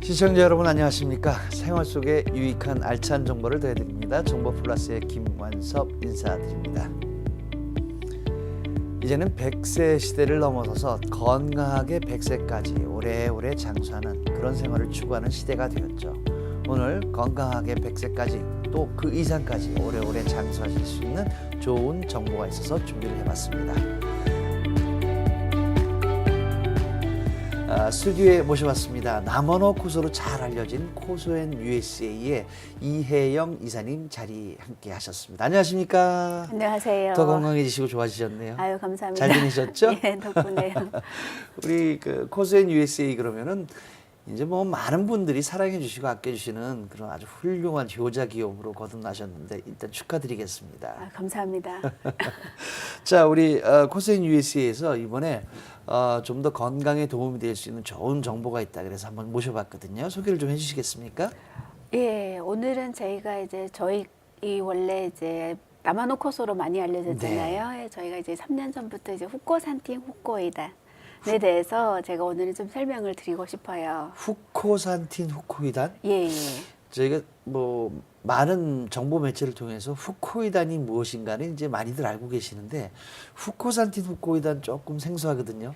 시청자 여러분 안녕하십니까? 생활 속의 유익한 알찬 정보를 더해드립니다. 정보 플러스의 김완섭 인사드립니다. 이제는 100세 시대를 넘어서서 건강하게 100세까지 오래오래 장수하는 그런 생활을 추구하는 시대가 되었죠. 오늘 건강하게 100세까지 또 그 이상까지 오래오래 장수하실 수 있는 좋은 정보가 있어서 준비를 해봤습니다. 스튜디오에 모셔봤습니다. 남원어 코소로 잘 알려진 코소앤 USA의 이혜영 이사님 자리 함께 하셨습니다. 안녕하십니까? 안녕하세요. 더 건강해지시고 좋아지셨네요. 아유, 감사합니다. 잘 지내셨죠? 예, 덕분에요. 우리 그 코소앤 USA 그러면은 이제 뭐 많은 분들이 사랑해 주시고 아껴 주시는 그런 아주 훌륭한 효자 기업으로 거듭나셨는데 일단 축하드리겠습니다. 아, 감사합니다. 자, 우리 코소앤 USA에서 이번에 좀 더 건강에 도움이 될 수 있는 좋은 정보가 있다 그래서 한번 모셔봤거든요. 소개를 좀 해주시겠습니까? 예, 오늘은 저희가 이제 저희 원래 이제 남한호 코소로 많이 알려졌잖아요. 네. 예, 저희가 이제 3년 전부터 이제 후코산틴 후코이단에 대해서 제가 오늘은 좀 설명을 드리고 싶어요. 후코산틴 후코이단? 예, 예. 저희가 뭐 많은 정보 매체를 통해서 후코이단이 무엇인가는 이제 많이들 알고 계시는데 후코산틴 후코이단 조금 생소하거든요.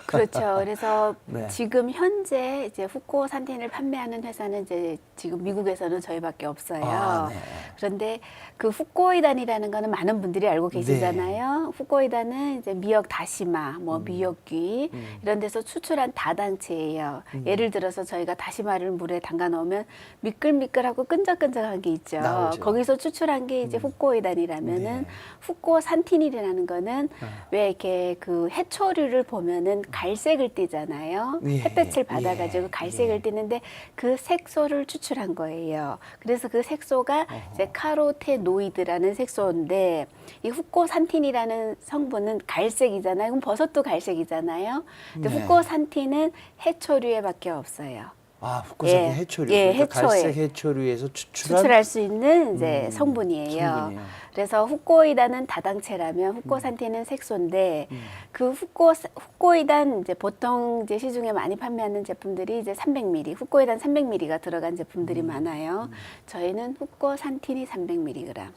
그렇죠. 그래서 네. 지금 현재 이제 후코산틴을 판매하는 회사는 이제 지금 미국에서는 저희밖에 없어요. 아, 네. 그런데 그 후코이단이라는 거는 많은 분들이 알고 계시잖아요. 후코이단은 이제 미역 다시마, 뭐 미역귀 이런 데서 추출한 다당체예요. 예를 들어서 저희가 다시마를 물에 담가 넣으면 미끌미끌하고 끈적끈적한 게 있죠. 나오죠. 거기서 추출한 게 이제 후코이단이라면은 네. 후코산틴이라는 거는 왜 이렇게 그 해초류를 보면은 갈색을 띠잖아요. 예, 햇볕을 받아가지고 예, 갈색을 예. 띠는데 그 색소를 추출한 거예요. 그래서 그 색소가 이제 카로테노이드라는 색소인데 이 후코산틴이라는 성분은 갈색이잖아요. 그럼 버섯도 갈색이잖아요. 근데 네. 후코산틴은 해초류에밖에 없어요. 아, 후코산틴 예, 해초류. 예, 그러니까 해초에 갈색 해초류에서 추출한 추출할 수 있는 이제 성분이에요. 성분이에요. 그래서 후코이단은 다당체라면 후코산틴은 색소인데 그 후코이단 이제 보통 이제 시중에 많이 판매하는 제품들이 이제 300ml, 후코이단 300ml가 들어간 제품들이 많아요. 저희는 후코산틴이 300mg.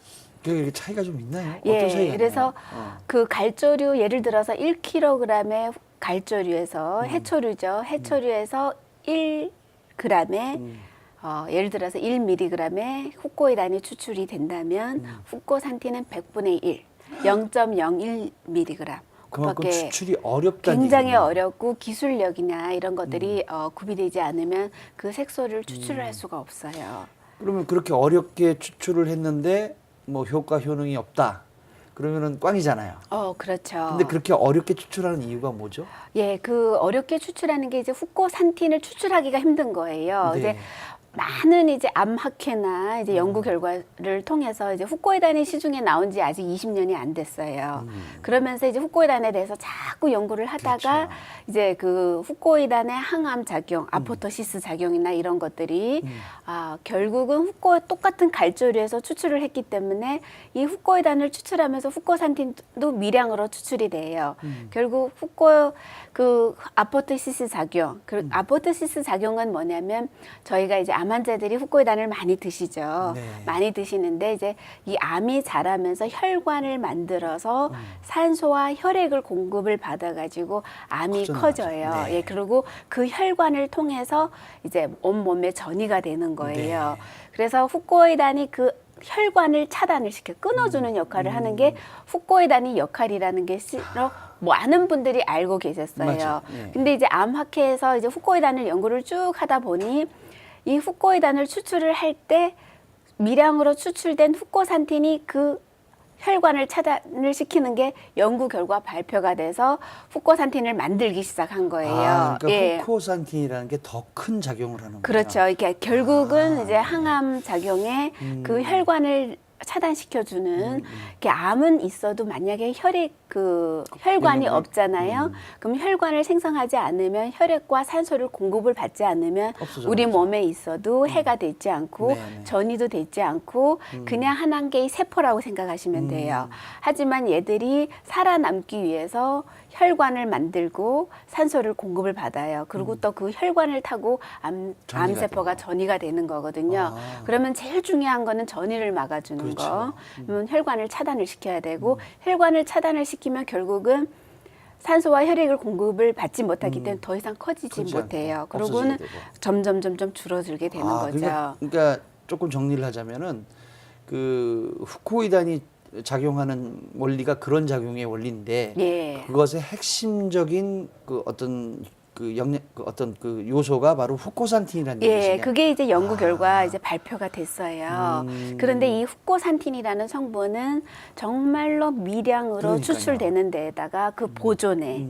그게 차이가 좀 있나요? 예, 어떤 차이가 그래서 있나요? 그 갈조류 예를 들어서 1kg의 갈조류에서 해초류죠. 해초류에서 1g에 예를 들어서 1mg의 후코이단이 추출이 된다면 후코산틴은 100분의 1, 0.01mg. 그만큼 추출이 어렵다는 굉장히 얘기네요. 어렵고 기술력이나 이런 것들이 구비되지 않으면 그 색소를 추출을 할 수가 없어요. 그러면 그렇게 어렵게 추출을 했는데 뭐 효과 효능이 없다. 그러면은 꽝이잖아요. 그렇죠. 근데 그렇게 어렵게 추출하는 이유가 뭐죠? 예, 그 어렵게 추출하는 게 이제 후코산틴을 추출하기가 힘든 거예요. 네. 이제 많은 이제 암학회나 이제 연구 결과를 통해서 이제 후코이단이 시중에 나온 지 아직 20년이 안 됐어요. 그러면서 이제 후코이단에 대해서 자꾸 연구를 하다가 그렇죠. 이제 그 후코이단의 항암 작용, 아포토시스 작용이나 이런 것들이 결국은 똑같은 갈조류에서 추출을 했기 때문에 이 후코이단을 추출하면서 후코산틴도 미량으로 추출이 돼요. 결국 그 아포토시스 작용, 그 아포토시스 작용은 뭐냐면 저희가 이제 암 환자들이 후코이단을 많이 드시죠. 네. 많이 드시는데 이제 이 암이 자라면서 혈관을 만들어서 산소와 혈액을 공급을 받아가지고 암이 커져나가죠. 커져요. 네. 예, 그리고 그 혈관을 통해서 이제 온몸에 전이가 되는 거예요. 네. 그래서 후코이단이 그 혈관을 차단을 시켜 끊어주는 역할을 하는 게 후코이단이 역할이라는 게 많은 분들이 알고 계셨어요. 맞아요. 예. 근데 이제 암학회에서 이제 후코이단을 연구를 쭉 하다 보니 이 후코이단을 추출을 할 때 미량으로 추출된 후코산틴이 그 혈관을 차단을 시키는 게 연구 결과 발표가 돼서 후코산틴을 만들기 시작한 거예요. 그러니까 예. 후코산틴이라는 게 더 큰 작용을 하는군요. 그렇죠. 이게 결국은 이제 항암 작용에 그 혈관을 차단시켜주는 이렇게 암은 있어도 만약에 혈액 그 혈관이 면역력이? 없잖아요. 그럼 혈관을 생성하지 않으면 혈액과 산소를 공급을 받지 않으면 없어져 우리 버리죠. 몸에 있어도 해가 되지 않고 네네. 전이도 되지 않고 그냥 한 개의 세포라고 생각하시면 돼요. 하지만 얘들이 살아남기 위해서 혈관을 만들고 산소를 공급을 받아요. 그리고 또 그 혈관을 타고 전이가 암세포가 되고. 전이가 되는 거거든요. 아. 그러면 제일 중요한 거는 전이를 막아주는 그렇죠. 거. 그러면 혈관을 차단을 시켜야 되고 혈관을 차단을 시키면 결국은 산소와 혈액을 공급을 받지 못하기 때문에 더 이상 커지지 크지 못해요. 않고 그러고는 없어지게 되고. 점점 줄어들게 되는 거죠. 그러니까 조금 정리를 하자면은 그 후코이단이 작용하는 원리가 그런 작용의 원리인데 예. 그것의 핵심적인 그 어떤 그 영양 그 어떤 그 요소가 바로 후코산틴이라는 예, 얘기시냐. 그게 이제 연구 결과 이제 발표가 됐어요. 그런데 이 후코산틴이라는 성분은 정말로 미량으로 그러니까요. 추출되는 데에다가 그 보존에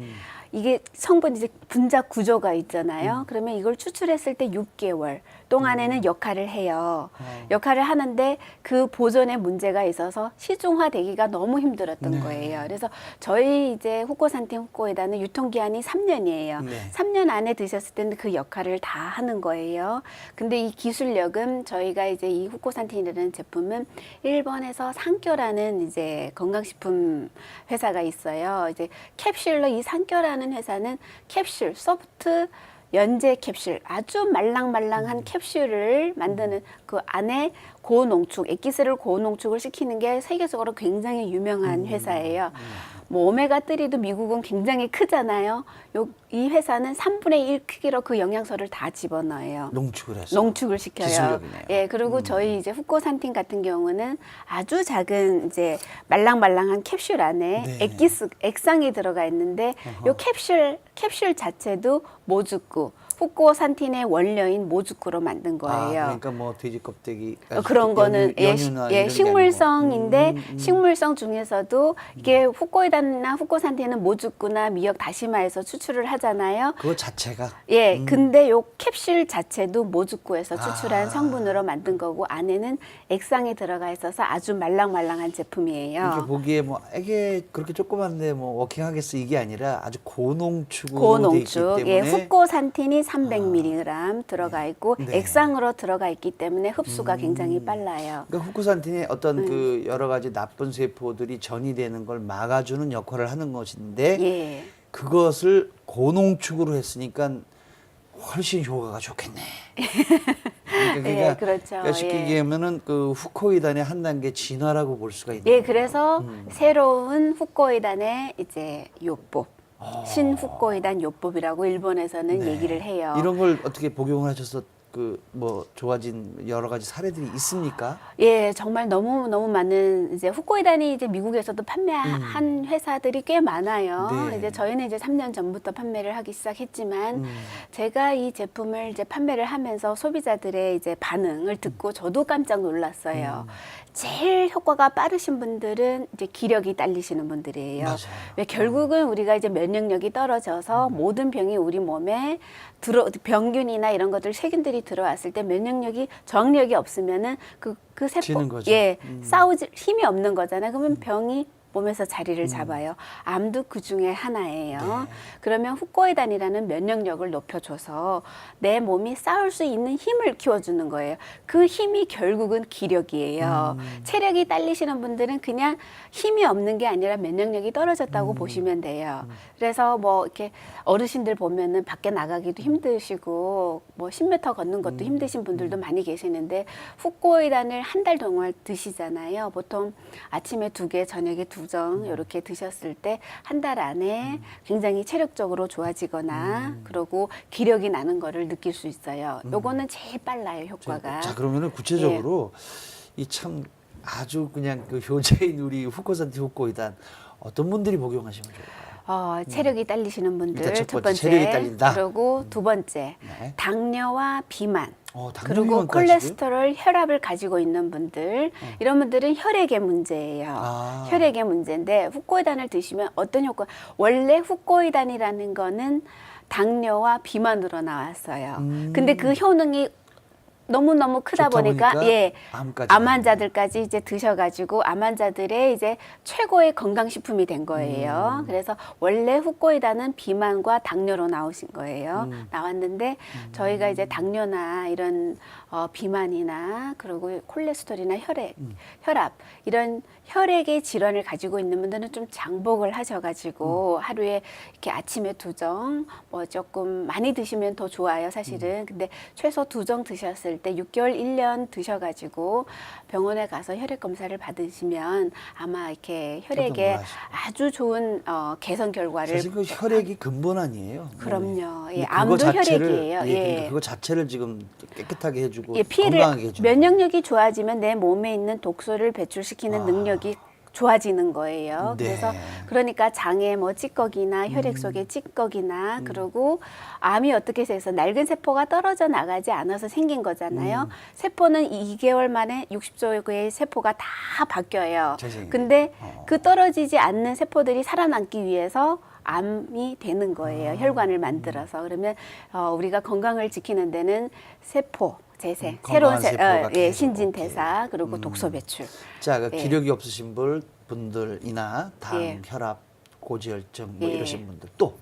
이게 성분 이제 분자 구조가 있잖아요. 그러면 이걸 추출했을 때 6개월 동안에는 역할을 해요. 역할을 하는데 그 보존에 문제가 있어서 시중화되기가 너무 힘들었던 거예요. 그래서 저희 이제 후코산틴 후코이단은 유통기한이 3년이에요. 네. 3년 안에 드셨을 때는 그 역할을 다 하는 거예요. 근데 이 기술력은 저희가 이제 이 후코산틴이라는 제품은 일본에서 상교라는 이제 건강식품 회사가 있어요. 이제 캡슐로 이 상교라는 회사는 캡슐, 소프트 연제 캡슐, 아주 말랑말랑한 캡슐을 만드는 그 안에 고농축, 액기스를 고농축을 시키는 게 세계적으로 굉장히 유명한 회사예요. 뭐 오메가3도 미국은 굉장히 크잖아요. 이 회사는 3분의 1 크기로 그 영양소를 다 집어넣어요. 농축을 해서. 농축을 시켜요. 기술력이네요. 예, 그리고 저희 이제 후코산틴 같은 경우는 아주 작은 이제 말랑말랑한 캡슐 안에 네. 액상이 들어가 있는데 요 캡슐 자체도 모주쿠, 후코산틴의 원료인 모주쿠로 만든 거예요. 그러니까 뭐 돼지 껍데기 그런 거는 연유나 이런 게 식물성인데 아니고. 식물성 중에서도 이게 후코이단이나 후코산틴은 모주쿠나 미역 다시마에서 추출을 하잖아요. 그거 자체가 예, 근데 요 캡슐 자체도 모주쿠에서 아. 추출한 성분으로 만든 거고 안에는 액상이 들어가 있어서 아주 말랑말랑한 제품이에요. 이렇게 보기에 뭐 이게 그렇게 조그만데 뭐 워킹하겠어 이게 아니라 아주 고농축으로 돼 있기 고농축, 때문에 예, 후코산틴이 300mg 들어가 있고 네. 액상으로 들어가 있기 때문에 흡수가 굉장히 빨라요. 그러니까 후코산틴의 어떤 그 여러 가지 나쁜 세포들이 전이되는 걸 막아주는 역할을 하는 것인데 예. 그것을 고농축으로 했으니까 훨씬 효과가 좋겠네. 그러니까, 예, 그렇죠. 쉽게 예. 얘기하면은 그 후코이단의 한 단계 진화라고 볼 수가 있는 예, 거예요. 그래서 새로운 후코이단의 이제 요법, 신후코이단 요법이라고 일본에서는 네. 얘기를 해요. 이런 걸 어떻게 복용을 하셔서 그 뭐 좋아진 여러 가지 사례들이 있습니까? 예, 정말 너무 많은 이제 후코이단이 이제 미국에서도 판매한 회사들이 꽤 많아요. 네. 이제 저희는 이제 3년 전부터 판매를 하기 시작했지만 제가 이 제품을 이제 판매를 하면서 소비자들의 이제 반응을 듣고 저도 깜짝 놀랐어요. 제일 효과가 빠르신 분들은 이제 기력이 딸리시는 분들이에요. 맞아요. 왜 결국은 우리가 이제 면역력이 떨어져서 모든 병이 우리 몸에 병균이나 이런 것들 세균들이 들어왔을 때 면역력이 저항력이 없으면은 그 세포 지는 거죠. 예 싸우지 힘이 없는 거잖아요. 그러면 병이 몸에서 자리를 잡아요. 암도 그 중에 하나예요. 네. 그러면 후코이단이라는 면역력을 높여줘서 내 몸이 싸울 수 있는 힘을 키워주는 거예요. 그 힘이 결국은 기력이에요. 체력이 딸리시는 분들은 그냥 힘이 없는 게 아니라 면역력이 떨어졌다고 보시면 돼요. 그래서 뭐 이렇게 어르신들 보면은 밖에 나가기도 힘드시고 뭐 10m 걷는 것도 힘드신 분들도 많이 계시는데 후코이단을 한 달 동안 드시잖아요. 보통 아침에 2개, 저녁에 2정 이렇게 드셨을 때 한 달 안에 굉장히 체력적으로 좋아지거나 그러고 기력이 나는 거를 느낄 수 있어요. 요거는 제일 빨라요, 효과가. 자 그러면은 구체적으로 이 참 아주 그냥 그 효자인 우리 후코산틴 후코이단 어떤 분들이 복용하시면 좋을까요? 체력이 딸리시는 분들 일단 첫 첫 번째, 번째, 체력이 딸린다. 그리고 두 번째 네. 당뇨와 비만. 당뇨 그리고 비만까지도? 콜레스테롤, 혈압을 가지고 있는 분들 이런 분들은 혈액의 문제예요. 아. 혈액의 문제인데 후코이단을 드시면 어떤 효과? 원래 후코이단이라는 거는 당뇨와 비만으로 나왔어요. 근데 그 효능이 너무너무 크다 좋다 보니까 예. 암까지 암 환자들까지 이제 드셔가지고 암 환자들의 이제 최고의 건강식품이 된 거예요. 그래서 원래 후코이다는 비만과 당뇨로 나오신 거예요. 나왔는데 저희가 이제 당뇨나 이런 비만이나 그리고 콜레스테롤이나 혈압 이런 혈액의 질환을 가지고 있는 분들은 좀 장복을 하셔가지고 하루에 이렇게 아침에 2정 뭐 조금 많이 드시면 더 좋아요 사실은. 근데 최소 2정 드셨을 때 6개월 1년 드셔가지고 병원에 가서 혈액 검사를 받으시면 아마 이렇게 혈액에 아주 좋은 개선 결과를 사실 그 혈액이 근본 아니에요. 그럼요. 예, 근데 암도 그거 자체를, 혈액이에요. 예, 예. 그러니까 그거 자체를 지금 깨끗하게 해주고 예, 피해를 건강하게 해주고 면역력이 좋아지면 내 몸에 있는 독소를 배출시키는 능력이 좋아지는 거예요. 네. 그래서 그러니까 장에 뭐 찌꺼기나 혈액 속에 찌꺼기나 그리고 암이 어떻게 해서 낡은 세포가 떨어져 나가지 않아서 생긴 거잖아요. 세포는 2개월 만에 60조의 세포가 다 바뀌어요. 재생이 근데 그 떨어지지 않는 세포들이 살아남기 위해서 암이 되는 거예요. 혈관을 만들어서. 그러면 우리가 건강을 지키는 데는 세포 재생, 새로운 건강한 세포가 예, 계속, 신진대사 그리고 독소 배출. 자, 그 예. 기력이 없으신 분들이나 당, 예. 혈압, 고지혈증 뭐 예. 이러신 분들 또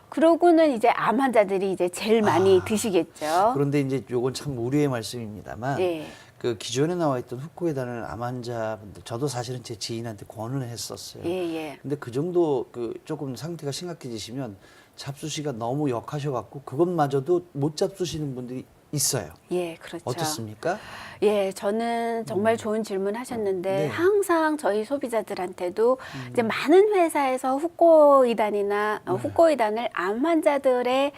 그러고는 이제 암 환자들이 이제 제일 많이 드시겠죠. 그런데 이제 요건 참 우려의 말씀입니다만 예. 그 기존에 나와 있던 후코에다는 암 환자분들 저도 사실은 제 지인한테 권을 했었어요. 예, 예. 근데 그 정도 그 조금 상태가 심각해지시면 잡수시가 너무 역하셔갖고 그것마저도 못 잡수시는 분들이 있어요. 예, 그렇죠. 어떻습니까? 예, 저는 정말 좋은 질문 하셨는데 네. 항상 저희 소비자들한테도 이제 많은 회사에서 후코이단이나 후코이단을 암 환자들의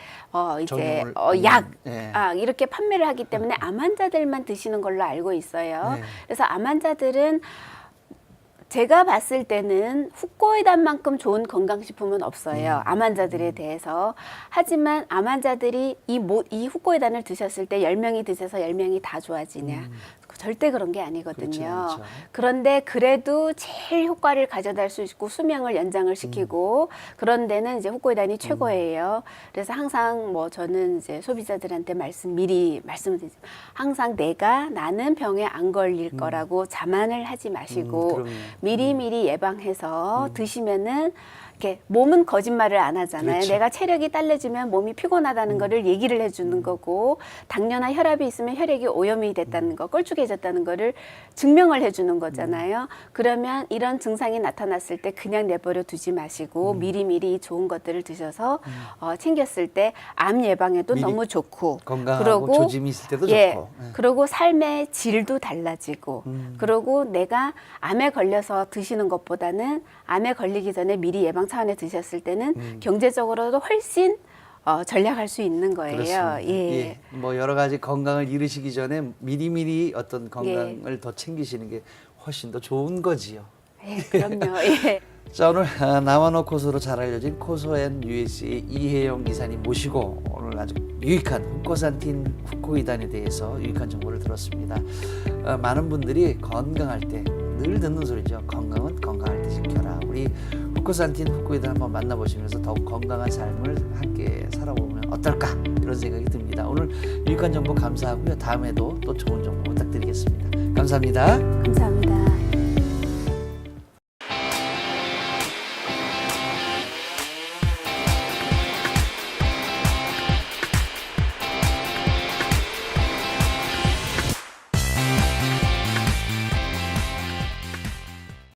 이제 적용을, 약 네. 이렇게 판매를 하기 때문에 암 환자들만 드시는 걸로 알고 있어요. 네. 그래서 암 환자들은 제가 봤을 때는 후코이단만큼 좋은 건강식품은 없어요. 암 환자들에 대해서. 하지만 암 환자들이 이 후코이단을 드셨을 때 10명이 드셔서 10명이 다 좋아지냐. 절대 그런 게 아니거든요. 그렇지 않죠. 그런데 그래도 제일 효과를 가져다 수 있고 수명을 연장을 시키고 그런 데는 이제 후코이단이 최고예요. 그래서 항상 뭐 저는 이제 소비자들한테 미리 말씀드리죠. 항상 나는 병에 안 걸릴 거라고 자만을 하지 마시고 그럼요. 미리미리 예방해서 드시면은 이렇게 몸은 거짓말을 안 하잖아요. 그렇죠. 내가 체력이 딸려지면 몸이 피곤하다는 거를 얘기를 해주는 거고 당뇨나 혈압이 있으면 혈액이 오염이 됐다는 거, 껄쭉해졌다는 거를 증명을 해주는 거잖아요. 그러면 이런 증상이 나타났을 때 그냥 내버려 두지 마시고 미리미리 좋은 것들을 드셔서 챙겼을 때 암 예방에도 미리 너무 좋고 건강하고 조짐이 있을 때도 예, 좋고. 예. 그리고 삶의 질도 달라지고 그리고 내가 암에 걸려서 드시는 것보다는 암에 걸리기 전에 미리 예방 차원에 드셨을 때는 경제적으로도 훨씬 전략할 수 있는 거예요. 그렇습니다. 예. 예. 뭐 여러 가지 건강을 잃으시기 전에 미리미리 어떤 건강을 더 챙기시는 게 훨씬 더 좋은 거지요. 예, 그럼요. 예. 자, 오늘 나와노 코소로 잘 알려진 코소앤 USA 이혜영 이사님 모시고 오늘 아주 유익한 후코산틴 후코이단에 대해서 유익한 정보를 들었습니다. 많은 분들이 건강할 때 늘 듣는 소리죠. 건강은 건강할 때 지켜라. 우리 후코산틴 후코이단 한번 만나보시면서 더욱 건강한 삶을 함께 살아보면 어떨까 이런 생각이 듭니다. 오늘 유익한 정보 감사하고요. 다음에도 또 좋은 정보 부탁드리겠습니다. 감사합니다. 감사합니다.